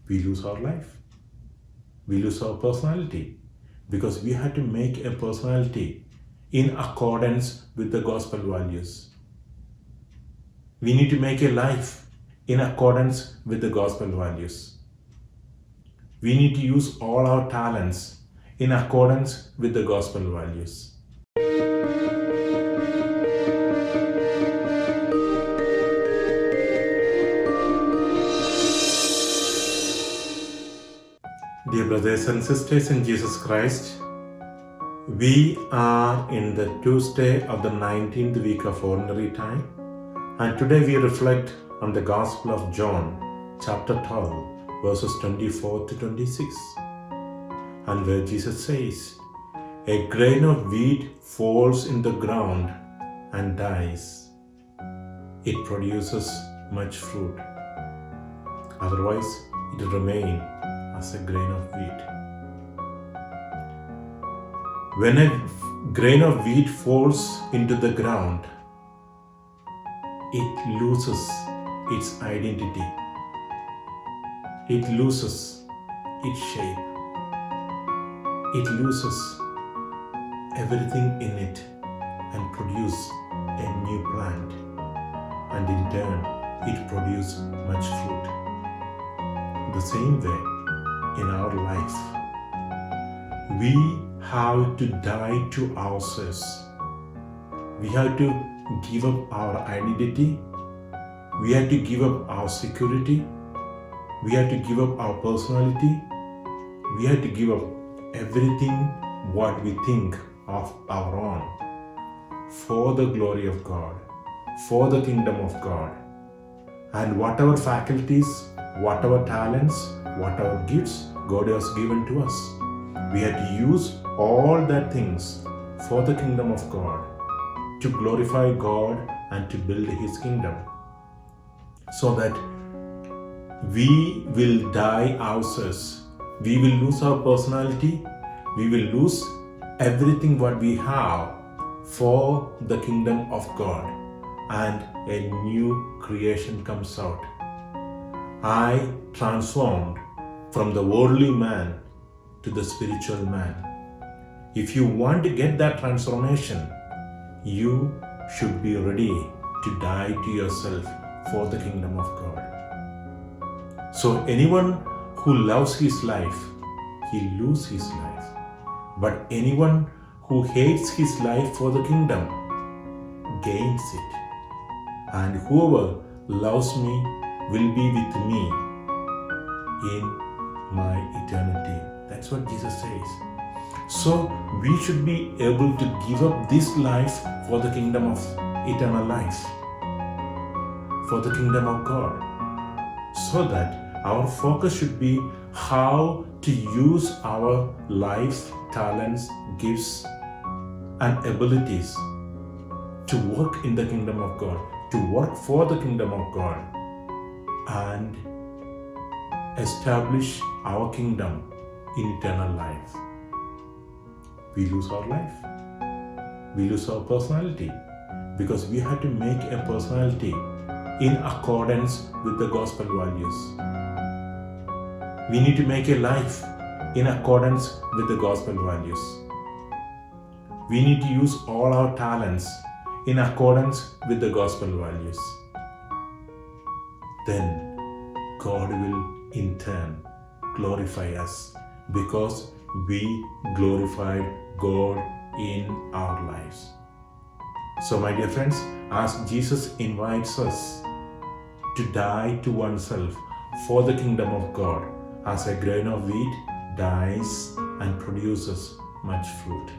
we lose our life. We lose our personality because we had to make a personality in accordance with the gospel values. We need to make a life in accordance with the gospel values. We need to use all our talents in accordance with the gospel values. Dear brothers and sisters in Jesus Christ, we are in the Tuesday of the 19th week of Ordinary Time, and today we reflect on the Gospel of John, chapter 12, verses 24 to 26, and where Jesus says, "A grain of wheat falls in the ground and dies. It produces much fruit. Otherwise, it will remain as a grain of wheat." When a grain of wheat falls into the ground, it loses its identity. It loses its shape. It loses everything in it and produces a new plant. And in turn, it produces much fruit. The same way, in our life, we have to die to ourselves. We have to give up our identity. We have to give up our security. We have to give up our personality. We have to give up everything what we think of our own for the glory of God, for the kingdom of God. And whatever faculties, whatever talents, whatever gifts God has given to us, we have to use all that things for the kingdom of God, to glorify God and to build His kingdom, so that we will die ourselves. We will lose our personality. We will lose everything what we have for the kingdom of God, and a new creation comes out. I transformed from the worldly man to the spiritual man. If you want to get that transformation, you should be ready to die to yourself for the kingdom of God. So anyone who loves his life, he loses his life. But anyone who hates his life for the kingdom gains it. And whoever loves me will be with me in my eternity. That's what Jesus says. So we should be able to give up this life for the kingdom of eternal life, for the kingdom of God, so that our focus should be how to use our lives, talents, gifts, and abilities to work in the kingdom of God, to work for the kingdom of God, and establish our kingdom in eternal life. We lose our life. We lose our personality because we had to make a personality in accordance with the gospel values. We need to make a life in accordance with the gospel values. We need to use all our talents in accordance with the gospel values. Then God will in turn glorify us because we glorified God in our lives. So my dear friends, as Jesus invites us to die to oneself for the kingdom of God, as a grain of wheat dies and produces much fruit.